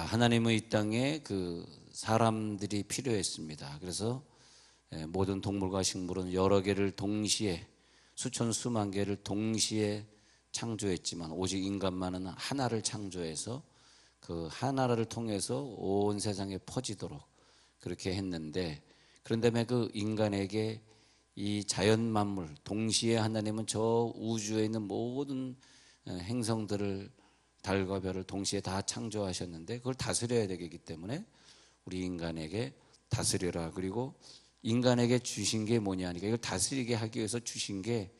하나님의 이 땅에 그 사람들이 필요했습니다. 그래서 모든 동물과 식물은 여러 개를 동시에 수천 수만 개를 동시에 창조했지만 오직 인간만은 하나를 창조해서 그 하나를 통해서 온 세상에 퍼지도록 그렇게 했는데, 그런 다음에 그 인간에게 이 자연 만물 동시에 하나님은 저 우주에 있는 모든 행성들을 달과 별을 동시에 다 창조하셨는데 그걸 다스려야 되기 때문에 우리 인간에게 다스려라. 그리고 인간에게 주신 게 뭐냐니까 이걸 다스리게 하기 위해서 주신 게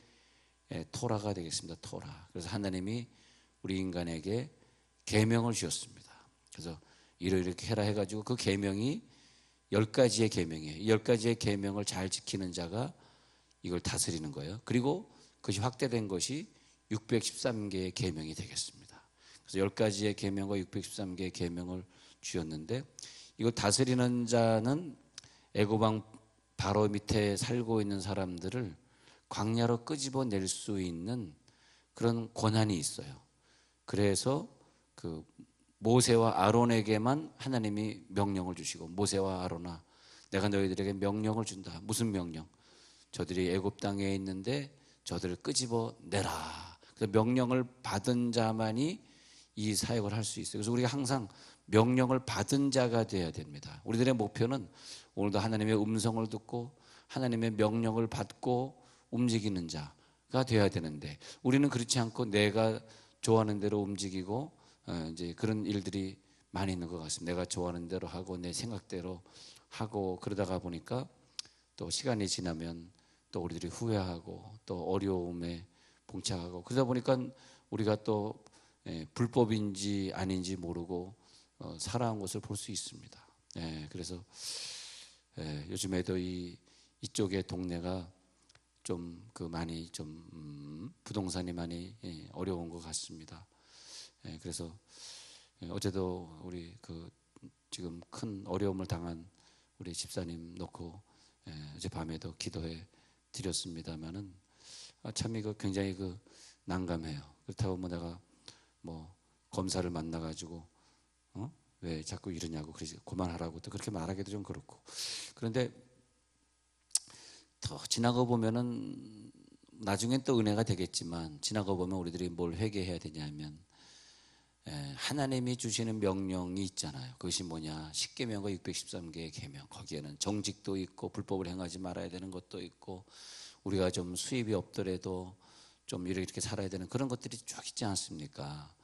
토라가 되겠습니다. 토라. 그래서 하나님이 우리 인간에게 계명을 주셨습니다. 그래서 이렇게 해라 해가지고 그 계명이 10가지의 계명이에요. 10가지의 계명을 잘 지키는 자가 이걸 다스리는 거예요. 그리고 그것이 확대된 것이 613개의 계명이 되겠습니다. 그래서 10가지의 계명과 613개의 계명을 주셨는데, 이걸 다스리는 자는 애고방 바로 밑에 살고 있는 사람들을 광야로 끄집어낼 수 있는 그런 권한이 있어요. 그래서 그 모세와 아론에게만 하나님이 명령을 주시고, 모세와 아론아 내가 너희들에게 명령을 준다. 무슨 명령? 저들이 애굽 땅에 있는데 저들을 끄집어내라. 그래서 명령을 받은 자만이 이 사역을 할 수 있어요. 그래서 우리가 항상 명령을 받은 자가 되어야 됩니다. 우리들의 목표는 오늘도 하나님의 음성을 듣고 하나님의 명령을 받고 움직이는 자가 되어야 되는데, 우리는 그렇지 않고 내가 좋아하는 대로 움직이고 이제 그런 일들이 많이 있는 것 같습니다. 내가 좋아하는 대로 하고 내 생각대로 하고 그러다가 보니까 또 시간이 지나면 또 우리들이 후회하고 또 어려움에 봉착하고, 그러다 보니까 우리가 또 불법인지 아닌지 모르고 살아온 것을 볼 수 있습니다. 그래서 요즘에도 이쪽의 동네가 좀 많이 좀 부동산이 많이 어려운 것 같습니다. 그래서 어제도 우리 그 지금 큰 어려움을 당한 우리 집사님 놓고 어젯밤에도 기도해 드렸습니다만은 참 이거 굉장히 난감해요. 그렇다고 뭐 내가 검사를 만나가지고 왜 자꾸 이러냐고 그러지 그만하라고 또 그렇게 말하기도 좀 그렇고, 그런데 더 지나고 보면은 나중엔 또 은혜가 되겠지만 지나고 보면 우리들이 뭘 회개해야 되냐면 하나님이 주시는 명령이 있잖아요. 그것이 뭐냐? 10계명과 613개의 계명. 거기에는 정직도 있고 불법을 행하지 말아야 되는 것도 있고 우리가 좀 수입이 없더라도 좀 이렇게 살아야 되는 그런 것들이 쭉 있지 않습니까?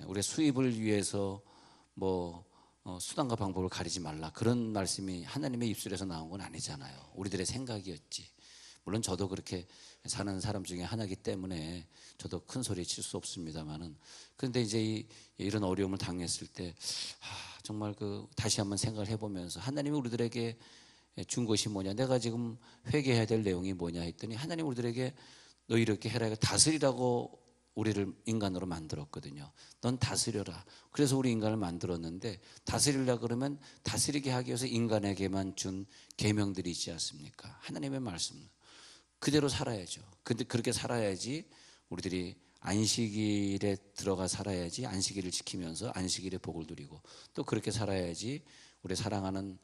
우리의 수입을 위해서 수단과 방법을 가리지 말라, 그런 말씀이 하나님의 입술에서 나온 건 아니잖아요. 우리들의 생각이었지. 물론 저도 그렇게 사는 사람 중에 하나이기 때문에 저도 큰 소리 칠 수 없습니다만은, 그런데 이제 이런 어려움을 당했을 때 정말 다시 한번 생각을 해보면서 하나님이 우리들에게 준 것이 뭐냐, 내가 지금 회개해야 될 내용이 뭐냐 했더니 하나님 우리들에게 너 이렇게 해라, 다스리라고 우리를 인간으로 만들었거든요. 넌 다스려라. 그래서 우리 인간을 만들었는데 다스리려고 그러면 다스리게 하기 위해서 인간에게만 준 계명들이 있지 않습니까? 하나님의 말씀 그대로 살아야죠. 근데 그렇게 살아야지 우리들이 안식일에 들어가 살아야지 안식일을 지키면서 안식일의 복을 누리고, 또 그렇게 살아야지 우리 사랑하는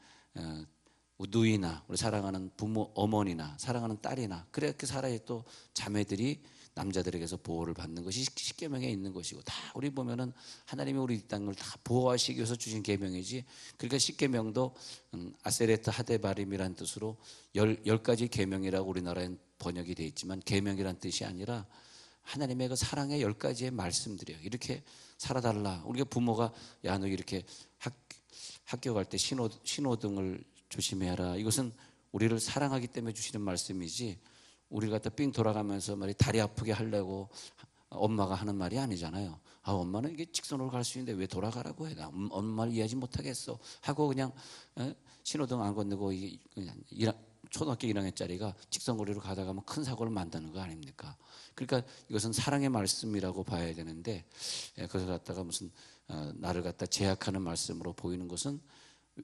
누이나 우리 사랑하는 부모 어머니나 사랑하는 딸이나 그렇게 살아야 또 자매들이 남자들에게서 보호를 받는 것이 십계명에 있는 것이고, 다 우리 보면은 하나님이 우리 이 땅을 다 보호하시기 위해서 주신 계명이지. 그러니까 십계명도 아세레트 하데바림이라는 뜻으로 10가지 계명이라고 우리나라엔 번역이 되어 있지만 계명이란 뜻이 아니라 하나님의 그 사랑의 10가지의 말씀들이에요. 이렇게 살아달라. 우리가 부모가 야 너 이렇게 학교 갈 때 신호등을 조심해라, 이것은 우리를 사랑하기 때문에 주시는 말씀이지 우리를 갖다 삥 돌아가면서 다리 아프게 하려고 엄마가 하는 말이 아니잖아요. 엄마는 이게 직선으로 갈 수 있는데 왜 돌아가라고 해? 나 엄마를 이해하지 못하겠어 하고 그냥 신호등 안 건너고 그냥 초등학교 1학년짜리가 직선거리로 가다가 큰 사고를 만드는 거 아닙니까? 그러니까 이것은 사랑의 말씀이라고 봐야 되는데, 그것을 갖다가 무슨 나를 갖다 제약하는 말씀으로 보이는 것은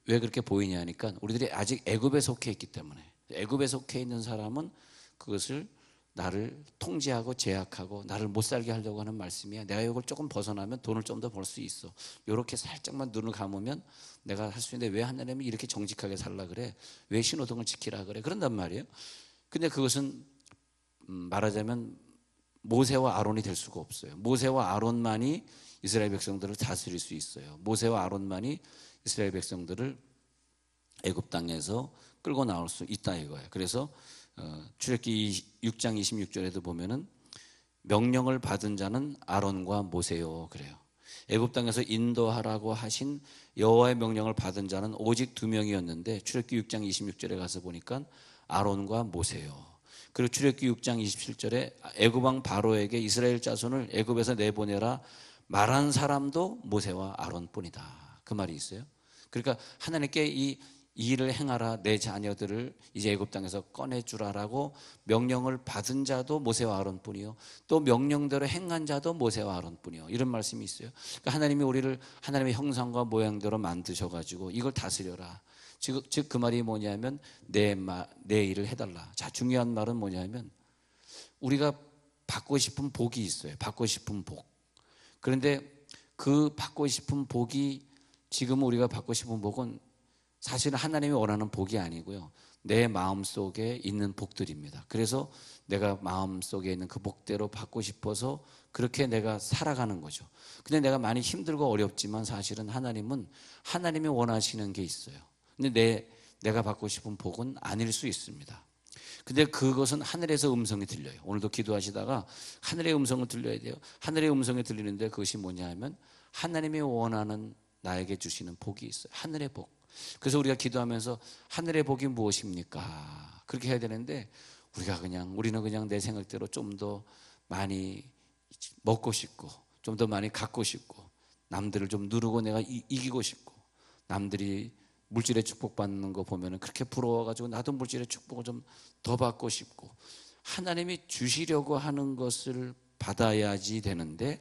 왜 그렇게 보이냐 하니까, 우리들이 아직 애굽에 속해 있기 때문에. 애굽에 속해 있는 사람은 그것을 나를 통제하고 제약하고 나를 못 살게 하려고 하는 말씀이야. 내가 이걸 조금 벗어나면 돈을 좀 더 벌 수 있어. 이렇게 살짝만 눈을 감으면 내가 할 수 있는데, 왜 하나님이 이렇게 정직하게 살라 그래? 왜 신호등을 지키라 그래? 그런단 말이에요. 근데 그것은 말하자면 모세와 아론이 될 수가 없어요. 모세와 아론만이 이스라엘 백성들을 다스릴 수 있어요. 모세와 아론만이 이스라엘 백성들을 애굽 땅에서 끌고 나올 수 있다 이거예요. 그래서 출애굽기 6장 26절에도 보면은 명령을 받은 자는 아론과 모세요 그래요. 애굽 땅에서 인도하라고 하신 여호와의 명령을 받은 자는 오직 2명이었는데, 출애굽기 6장 26절에 가서 보니까 아론과 모세요. 그리고 출애굽기 6장 27절에 애굽 왕 바로에게 이스라엘 자손을 애굽에서 내보내라 말한 사람도 모세와 아론뿐이다, 그 말이 있어요. 그러니까 하나님께 이 일을 행하라, 내 자녀들을 이제 애굽 땅에서 꺼내주라라고 명령을 받은 자도 모세와 아론뿐이요, 또 명령대로 행한 자도 모세와 아론뿐이요, 이런 말씀이 있어요. 그러니까 하나님이 우리를 하나님의 형상과 모양대로 만드셔가지고 이걸 다스려라. 즉 그 말이 뭐냐면 내 일을 해달라. 자, 중요한 말은 뭐냐면 우리가 받고 싶은 복이 있어요. 받고 싶은 복. 그런데 그 받고 싶은 복이, 지금 우리가 받고 싶은 복은 사실은 하나님이 원하는 복이 아니고요, 내 마음속에 있는 복들입니다. 그래서 내가 마음속에 있는 그 복대로 받고 싶어서 그렇게 내가 살아가는 거죠. 근데 내가 많이 힘들고 어렵지만 사실은 하나님은 하나님이 원하시는 게 있어요. 근데 내가 받고 싶은 복은 아닐 수 있습니다. 근데 그것은 하늘에서 음성이 들려요. 오늘도 기도하시다가 하늘의 음성을 들려야 돼요. 하늘의 음성이 들리는데 그것이 뭐냐 하면 하나님이 원하는 나에게 주시는 복이 있어요. 하늘의 복. 그래서 우리가 기도하면서 하늘의 복이 무엇입니까? 그렇게 해야 되는데, 우리는 그냥 내 생각대로 좀 더 많이 먹고 싶고, 좀 더 많이 갖고 싶고, 남들을 좀 누르고 내가 이기고 싶고, 남들이 물질의 축복받는 거 보면 그렇게 부러워가지고 나도 물질의 축복을 좀 더 받고 싶고, 하나님이 주시려고 하는 것을 받아야지 되는데,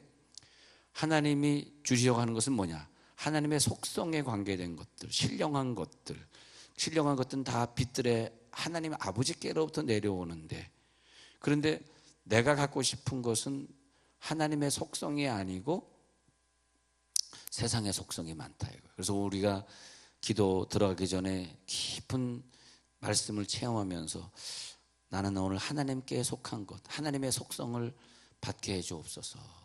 하나님이 주시려고 하는 것은 뭐냐? 하나님의 속성에 관계된 것들, 신령한 것들은 다 빛들의 하나님 아버지께로부터 내려오는데, 그런데 내가 갖고 싶은 것은 하나님의 속성이 아니고 세상의 속성이 많다 이거예요. 그래서 우리가 기도 들어가기 전에 깊은 말씀을 체험하면서 나는 오늘 하나님께 속한 것, 하나님의 속성을 받게 해 주옵소서.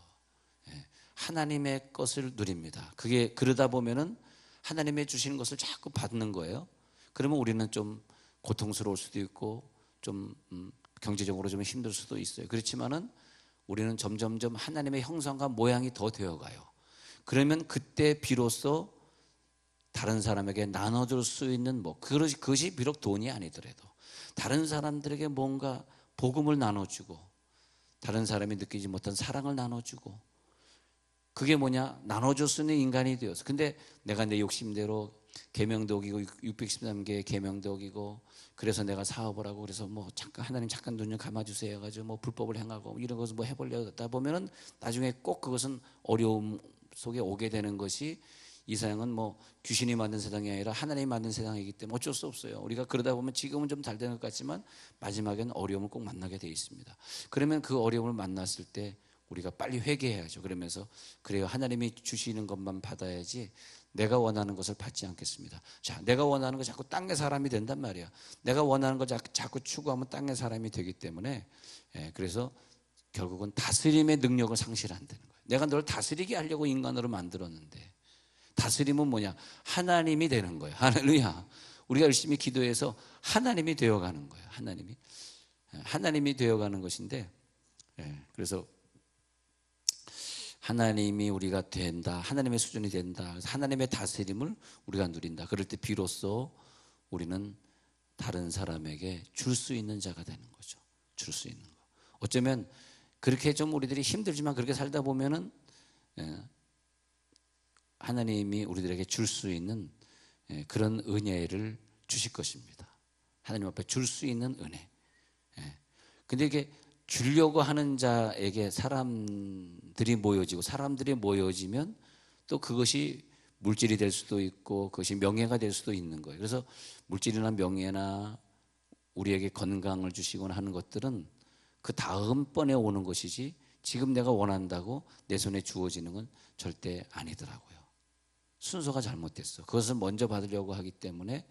하나님의 것을 누립니다. 그게 그러다 보면은 하나님의 주시는 것을 자꾸 받는 거예요. 그러면 우리는 좀 고통스러울 수도 있고 좀 경제적으로 좀 힘들 수도 있어요. 그렇지만은 우리는 점점점 하나님의 형상과 모양이 더 되어가요. 그러면 그때 비로소 다른 사람에게 나눠줄 수 있는 그것이 비록 돈이 아니더라도 다른 사람들에게 뭔가 복음을 나눠주고, 다른 사람이 느끼지 못한 사랑을 나눠주고, 그게 뭐냐? 나눠줄 수 있는 인간이 되어서. 근데 내가 내 욕심대로 계명도 어기고 613개의 계명도 어기고, 그래서 내가 사업을 하고, 그래서 하나님 잠깐 눈 좀 감아주세요 해가지고 불법을 행하고 이런 것을 해보려고 하다 보면은 나중에 꼭 그것은 어려움 속에 오게 되는 것이, 이 세상은 귀신이 만든 세상이 아니라 하나님이 만든 세상이기 때문에 어쩔 수 없어요. 우리가 그러다 보면 지금은 좀 잘 되는 것 같지만 마지막엔 어려움을 꼭 만나게 돼 있습니다. 그러면 그 어려움을 만났을 때 우리가 빨리 회개해야죠. 그러면서 그래요, 하나님이 주시는 것만 받아야지 내가 원하는 것을 받지 않겠습니다. 자, 내가 원하는 거 자꾸 땅의 사람이 된단 말이야. 내가 원하는 거 자꾸 추구하면 땅의 사람이 되기 때문에, 그래서 결국은 다스림의 능력을 상실한다는 거예요. 내가 널 다스리게 하려고 인간으로 만들었는데, 다스림은 뭐냐? 하나님이 되는 거예요. 할렐루야. 우리가 열심히 기도해서 하나님이 되어가는 거예요. 하나님이 되어가는 것인데, 그래서 하나님이 우리가 된다, 하나님의 수준이 된다, 그래서 하나님의 다스림을 우리가 누린다. 그럴 때 비로소 우리는 다른 사람에게 줄 수 있는 자가 되는 거죠. 줄 수 있는 거. 어쩌면 그렇게 좀 우리들이 힘들지만 그렇게 살다 보면은 하나님이 우리들에게 줄 수 있는 그런 은혜를 주실 것입니다. 하나님 앞에 줄 수 있는 은혜. 예. 근데 이게 주려고 하는 자에게 사람들이 모여지면 또 그것이 물질이 될 수도 있고 그것이 명예가 될 수도 있는 거예요. 그래서 물질이나 명예나 우리에게 건강을 주시거나 하는 것들은 그 다음번에 오는 것이지 지금 내가 원한다고 내 손에 주어지는 건 절대 아니더라고요. 순서가 잘못됐어. 그것을 먼저 받으려고 하기 때문에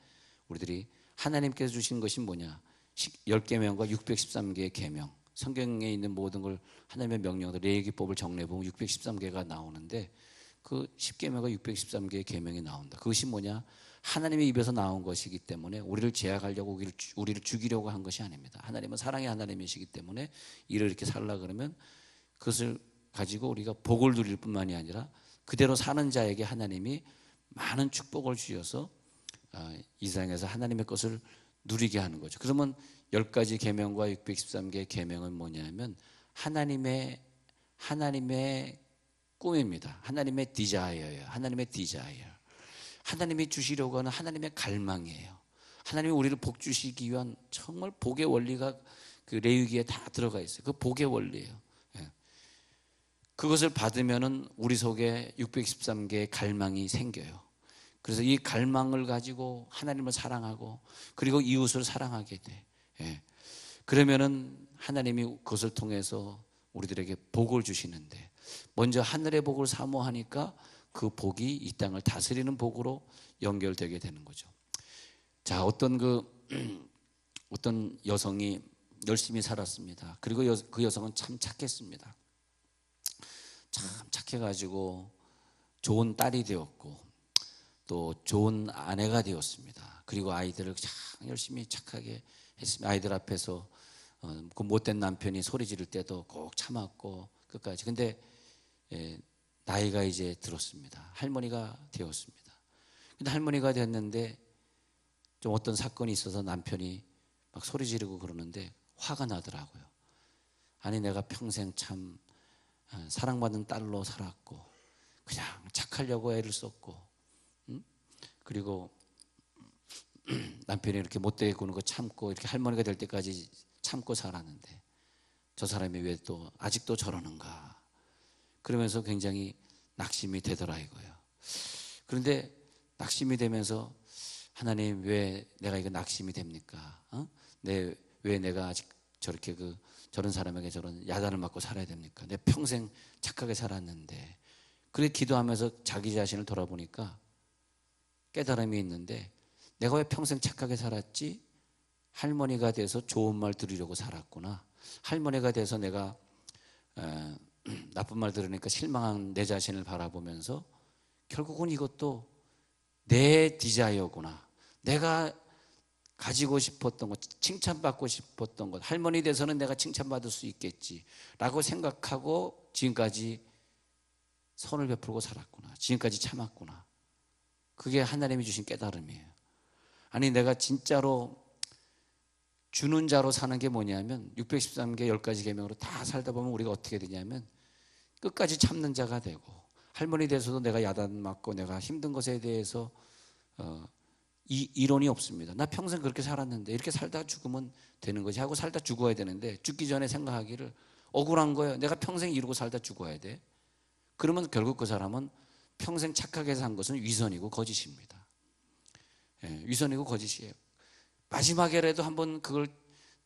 우리들이 하나님께서 주신 것이 뭐냐? 10계명과 613개의 계명. 성경에 있는 모든 걸 하나님의 명령들, 레위기법을 정리해보면 613개가 나오는데 그 10계명과 613개의 계명이 나온다. 그것이 뭐냐? 하나님의 입에서 나온 것이기 때문에 우리를 제약하려고 우리를 죽이려고 한 것이 아닙니다. 하나님은 사랑의 하나님이시기 때문에 이를 이렇게 살라 그러면 그것을 가지고 우리가 복을 누릴 뿐만이 아니라 그대로 사는 자에게 하나님이 많은 축복을 주셔서 이 세상에서 하나님의 것을 누리게 하는 거죠. 그러면 10가지 계명과 613개의 계명은 뭐냐면 하나님의 꿈입니다. 하나님의 디자이어예요. 하나님의 디자이어. 하나님이 주시려고 하는 하나님의 갈망이에요. 하나님이 우리를 복 주시기 위한 정말 복의 원리가 그 레위기에 다 들어가 있어요. 그 복의 원리예요. 예. 그것을 받으면은 우리 속에 613개의 갈망이 생겨요. 그래서 이 갈망을 가지고 하나님을 사랑하고 그리고 이웃을 사랑하게 돼. 예. 그러면은 하나님이 그것을 통해서 우리들에게 복을 주시는데 먼저 하늘의 복을 사모하니까 그 복이 이 땅을 다스리는 복으로 연결되게 되는 거죠. 자, 어떤 여성이 열심히 살았습니다. 그리고 그 여성은 참 착했습니다. 참 착해가지고 좋은 딸이 되었고 또 좋은 아내가 되었습니다. 그리고 아이들을 참 열심히 착하게 했습니다. 아이들 앞에서 그 못된 남편이 소리 지를 때도 꼭 참았고 끝까지. 근데 나이가 이제 들었습니다. 할머니가 되었습니다. 근데 할머니가 됐는데 좀 어떤 사건이 있어서 남편이 막 소리 지르고 그러는데 화가 나더라고요. 아니 내가 평생 참 사랑받는 딸로 살았고 그냥 착하려고 애를 썼고 그리고 남편이 이렇게 못되게 구는 거 참고 이렇게 할머니가 될 때까지 참고 살았는데 저 사람이 왜 또 아직도 저러는가 그러면서 굉장히 낙심이 되더라 이거예요. 그런데 낙심이 되면서 하나님 왜 내가 이거 낙심이 됩니까? 왜 내가 아직 저렇게 저런 사람에게 저런 야단을 맞고 살아야 됩니까? 내 평생 착하게 살았는데. 그래 기도하면서 자기 자신을 돌아보니까 깨달음이 있는데 내가 왜 평생 착하게 살았지? 할머니가 돼서 좋은 말 들으려고 살았구나. 할머니가 돼서 내가 나쁜 말 들으니까 실망한 내 자신을 바라보면서 결국은 이것도 내 디자이어구나. 내가 가지고 싶었던 것, 칭찬받고 싶었던 것, 할머니 돼서는 내가 칭찬받을 수 있겠지라고 생각하고 지금까지 선을 베풀고 살았구나. 지금까지 참았구나. 그게 하나님이 주신 깨달음이에요. 아니 내가 진짜로 주는 자로 사는 게 뭐냐면 613개 10가지 계명으로 다 살다 보면 우리가 어떻게 되냐면 끝까지 참는 자가 되고 할머니 돼서도 내가 야단 맞고 내가 힘든 것에 대해서 이론이 없습니다. 나 평생 그렇게 살았는데 이렇게 살다 죽으면 되는 거지 하고 살다 죽어야 되는데 죽기 전에 생각하기를 억울한 거예요. 내가 평생 이루고 살다 죽어야 돼. 그러면 결국 그 사람은 평생 착하게 산 것은 위선이고 거짓입니다. 위선이고 거짓이에요. 마지막에라도 한번 그걸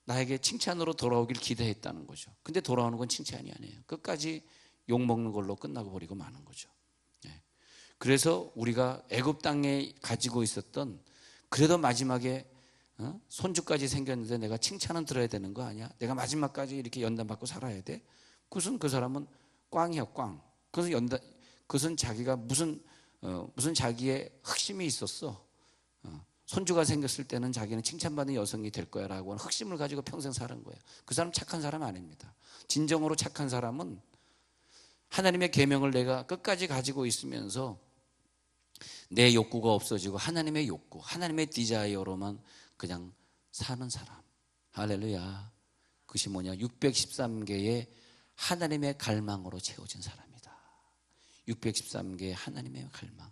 나에게 칭찬으로 돌아오길 기대했다는 거죠. 근데 돌아오는 건 칭찬이 아니에요. 끝까지 욕먹는 걸로 끝나고 버리고 마는 거죠. 그래서 우리가 애굽 땅에 가지고 있었던 그래도 마지막에 손주까지 생겼는데 내가 칭찬은 들어야 되는 거 아니야? 내가 마지막까지 이렇게 연단받고 살아야 돼? 그것은 그 사람은 꽝이야 꽝. 그것은 자기가 무슨 자기의 흑심이 있었어. 손주가 생겼을 때는 자기는 칭찬받는 여성이 될 거야 라고 하는 흑심을 가지고 평생 사는 거예요. 그 사람 착한 사람 아닙니다. 진정으로 착한 사람은 하나님의 계명을 내가 끝까지 가지고 있으면서 내 욕구가 없어지고 하나님의 욕구, 하나님의 디자이어로만 그냥 사는 사람. 할렐루야. 그것이 뭐냐? 613개의 하나님의 갈망으로 채워진 사람이다. 613개의 하나님의 갈망.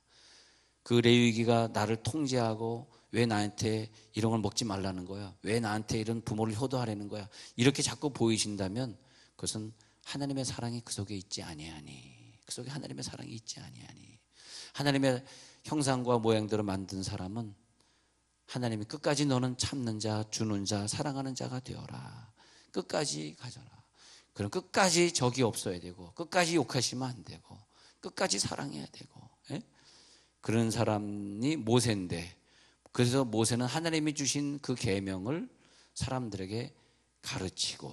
그 레위기가 나를 통제하고 왜 나한테 이런 걸 먹지 말라는 거야? 왜 나한테 이런 부모를 효도하라는 거야? 이렇게 자꾸 보이신다면 그것은 하나님의 사랑이 그 속에 있지 아니하니. 그 속에 하나님의 사랑이 있지 아니하니. 하나님의 형상과 모양대로 만든 사람은 하나님이 끝까지 너는 참는 자, 주는 자, 사랑하는 자가 되어라. 끝까지 가져라. 그럼 끝까지 적이 없어야 되고, 끝까지 욕하시면 안 되고, 끝까지 사랑해야 되고, 예? 그런 사람이 모세인데, 그래서 모세는 하나님이 주신 그 계명을 사람들에게 가르치고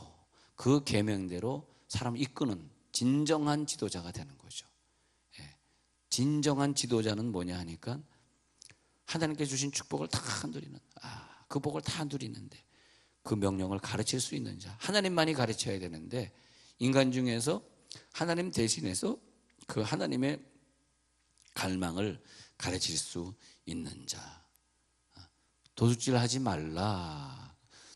그 계명대로 사람을 이끄는 진정한 지도자가 되는 거죠. 예. 진정한 지도자는 뭐냐 하니까 하나님께 주신 축복을 다 누리는, 그 복을 다 누리는데 그 명령을 가르칠 수 있는 자, 하나님만이 가르쳐야 되는데 인간 중에서 하나님 대신해서 그 하나님의 갈망을 가르칠 수 있는 자. 도둑질 하지 말라.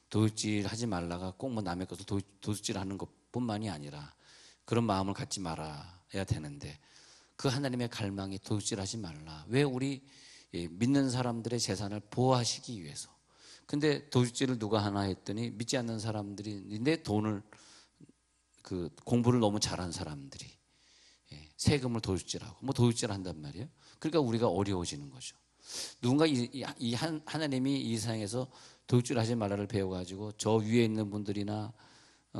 도둑질 하지 말라가 꼭 뭐 남의 것을 도둑질 하는 것뿐만이 아니라 그런 마음을 갖지 말아야 되는데 그 하나님의 갈망이 도둑질 하지 말라. 왜 우리 믿는 사람들의 재산을 보호하시기 위해서. 근데 도둑질을 누가 하나 했더니 믿지 않는 사람들이 내 돈을 그 공부를 너무 잘한 사람들이 세금을 도둑질하고 뭐 도둑질 한단 말이에요. 그러니까 우리가 어려워지는 거죠. 누군가 하나님이 이 세상에서 도둑질 하지 말라를 배워가지고 저 위에 있는 분들이나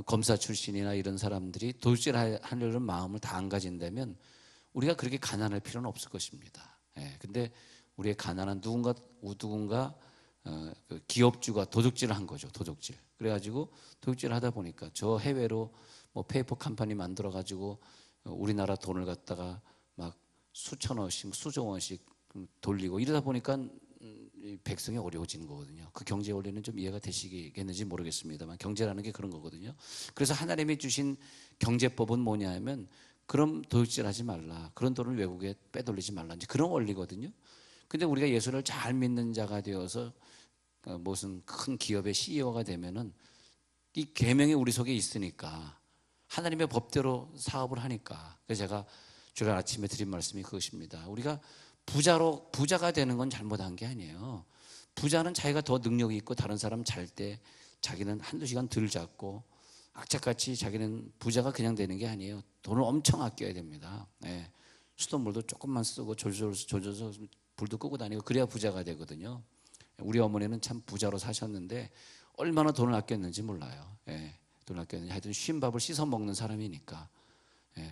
검사 출신이나 이런 사람들이 도둑질 하려는 마음을 다 안 가진다면 우리가 그렇게 가난할 필요는 없을 것입니다. 근데 우리의 가난은 누군가 그 기업주가 도둑질을 한 거죠. 도둑질. 그래가지고 도둑질을 하다 보니까 저 해외로 뭐 페이퍼 컴퍼니 만들어가지고 우리나라 돈을 갖다가 막 수천 원씩, 수조 원씩 돌리고 이러다 보니까 백성이 어려워지는 거거든요. 그 경제 원리는 좀 이해가 되시겠는지 모르겠습니다만 경제라는 게 그런 거거든요. 그래서 하나님이 주신 경제법은 뭐냐 하면 그럼 도둑질하지 말라. 그런 돈을 외국에 빼돌리지 말라. 이제 그런 원리거든요. 근데 우리가 예수를 잘 믿는 자가 되어서 무슨 큰 기업의 CEO가 되면은 이 계명이 우리 속에 있으니까 하나님의 법대로 사업을 하니까. 그래서 제가 주일 아침에 드린 말씀이 그것입니다. 우리가 부자가 되는 건 잘못한 게 아니에요. 부자는 자기가 더 능력이 있고 다른 사람 잘 때 자기는 한두 시간 덜 잤고 악착같이 자기는 부자가 그냥 되는 게 아니에요. 돈을 엄청 아껴야 됩니다. 수돗물도 조금만 쓰고 졸줘서 불도 끄고 다니고 그래야 부자가 되거든요. 우리 어머니는 참 부자로 사셨는데 얼마나 돈을 아꼈는지 몰라요. 돈을 아꼈는지 하여튼 쉰밥을 씻어 먹는 사람이니까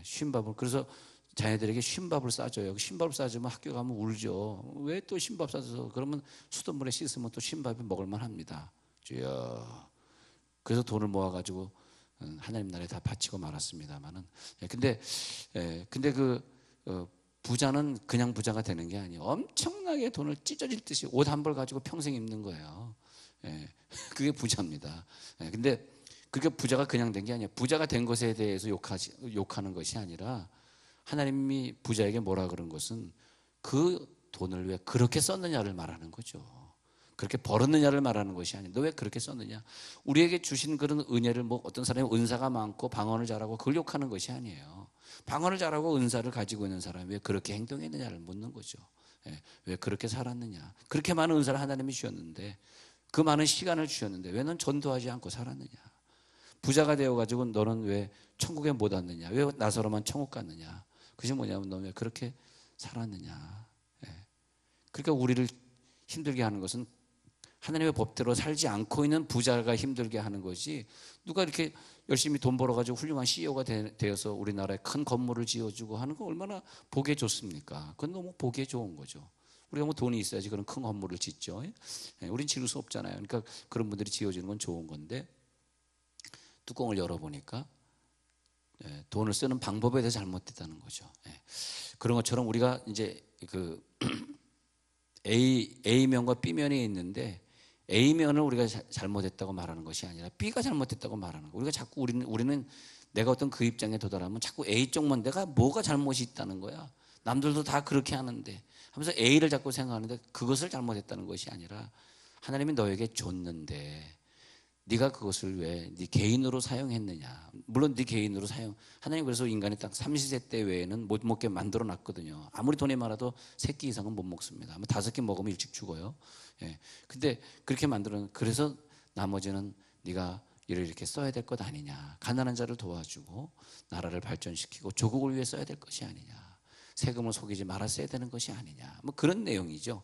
쉰밥을 그래서 자녀들에게 쉰밥을 싸줘요. 쉰밥을 싸주면 학교 가면 울죠. 왜 또 쉰밥 싸줘서 그러면 수돗물에 씻으면 또 쉰밥이 먹을만 합니다. 주여. 그래서 돈을 모아가지고 하나님 나라에 다 바치고 말았습니다만은. 근데 그 부자는 그냥 부자가 되는 게 아니에요. 엄청나게 돈을 찢어질 듯이 옷 한 벌 가지고 평생 입는 거예요. 그게 부자입니다. 근데 그게 부자가 그냥 된 게 아니에요. 부자가 된 것에 대해서 욕하는 것이 아니라 하나님이 부자에게 뭐라 그런 것은 그 돈을 왜 그렇게 썼느냐를 말하는 거죠. 그렇게 벌었느냐를 말하는 것이 아니에요. 너 왜 그렇게 썼느냐. 우리에게 주신 그런 은혜를 뭐 어떤 사람이 은사가 많고 방언을 잘하고 그걸 욕하는 것이 아니에요. 방언을 잘하고 은사를 가지고 있는 사람이 왜 그렇게 행동했느냐를 묻는 거죠. 왜 그렇게 살았느냐. 그렇게 많은 은사를 하나님이 주셨는데 그 많은 시간을 주셨는데 왜 넌 전도하지 않고 살았느냐. 부자가 되어가지고 너는 왜 천국에 못 왔느냐. 왜 나사로만 천국 갔느냐. 그것이 뭐냐면 너 왜 그렇게 살았느냐. 그러니까 우리를 힘들게 하는 것은 하나님의 법대로 살지 않고 있는 부자가 힘들게 하는 것이 누가 이렇게 열심히 돈 벌어가지고 훌륭한 CEO가 되어서 우리나라에 큰 건물을 지어주고 하는 거 얼마나 보기에 좋습니까? 그건 너무 보기에 좋은 거죠. 우리가 뭐 돈이 있어야지 그런 큰 건물을 짓죠. 우린 지을 수 없잖아요. 그러니까 그런 분들이 지어주는 건 좋은 건데 뚜껑을 열어보니까 돈을 쓰는 방법에 대해서 잘못됐다는 거죠. 그런 것처럼 우리가 이제 그 A면과 B면이 있는데 A면을 우리가 잘못했다고 말하는 것이 아니라 B가 잘못했다고 말하는 거예요. 우리가 자꾸 우리는 내가 어떤 그 입장에 도달하면 자꾸 A 쪽만 내가 뭐가 잘못이 있다는 거야. 남들도 다 그렇게 하는데 하면서 A를 자꾸 생각하는데 그것을 잘못했다는 것이 아니라 하나님이 너에게 줬는데 네가 그것을 왜 네 개인으로 사용했느냐. 물론 네 개인으로 하나님 그래서 인간이 딱 삼시세때 외에는 못 먹게 만들어 놨거든요. 아무리 돈이 많아도 3끼 이상은 못 먹습니다. 5끼 먹으면 일찍 죽어요. 예. 근데 그렇게 그래서 나머지는 네가 일을 이렇게 써야 될 것 아니냐. 가난한 자를 도와주고 나라를 발전시키고 조국을 위해 써야 될 것이 아니냐. 세금을 속이지 말았어야 되는 것이 아니냐. 뭐 그런 내용이죠.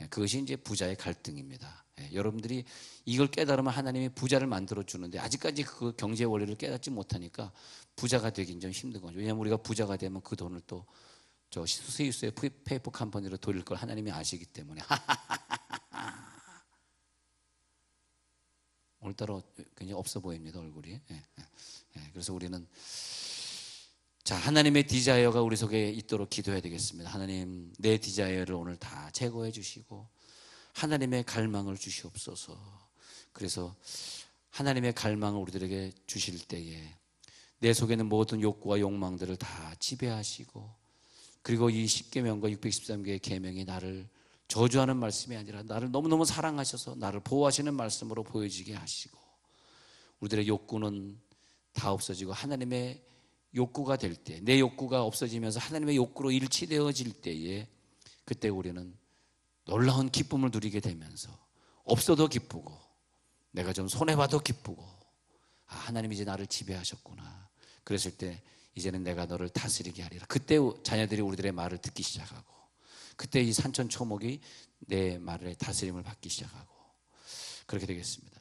그것이 이제 부자의 갈등입니다. 여러분들이 이걸 깨달으면 하나님이 부자를 만들어 주는데 아직까지 그 경제 원리를 깨닫지 못하니까 부자가 되긴 좀 힘든 거죠. 왜냐하면 우리가 부자가 되면 그 돈을 또 저 스위스의 페이퍼 컴퍼니로 돌릴 걸 하나님이 아시기 때문에 오늘따라 굉장히 없어 보입니다, 얼굴이. 그래서 우리는 자, 하나님의 디자이어가 우리 속에 있도록 기도해야 되겠습니다. 하나님, 내 디자이어를 오늘 다 제거해 주시고 하나님의 갈망을 주시옵소서. 그래서 하나님의 갈망을 우리들에게 주실 때에 내 속에는 모든 욕구와 욕망들을 다 지배하시고, 그리고 이 10계명과 613개의 계명이 나를 저주하는 말씀이 아니라 나를 너무너무 사랑하셔서 나를 보호하시는 말씀으로 보여지게 하시고, 우리들의 욕구는 다 없어지고 하나님의 욕구가 될 때, 내 욕구가 없어지면서 하나님의 욕구로 일치되어질 때에 그때 우리는 놀라운 기쁨을 누리게 되면서 없어도 기쁘고 내가 좀 손해봐도 기쁘고, 아, 하나님이 이제 나를 지배하셨구나. 그랬을 때 이제는 내가 너를 다스리게 하리라. 그때 자녀들이 우리들의 말을 듣기 시작하고, 그때 이 산천초목이 내 말의 다스림을 받기 시작하고 그렇게 되겠습니다.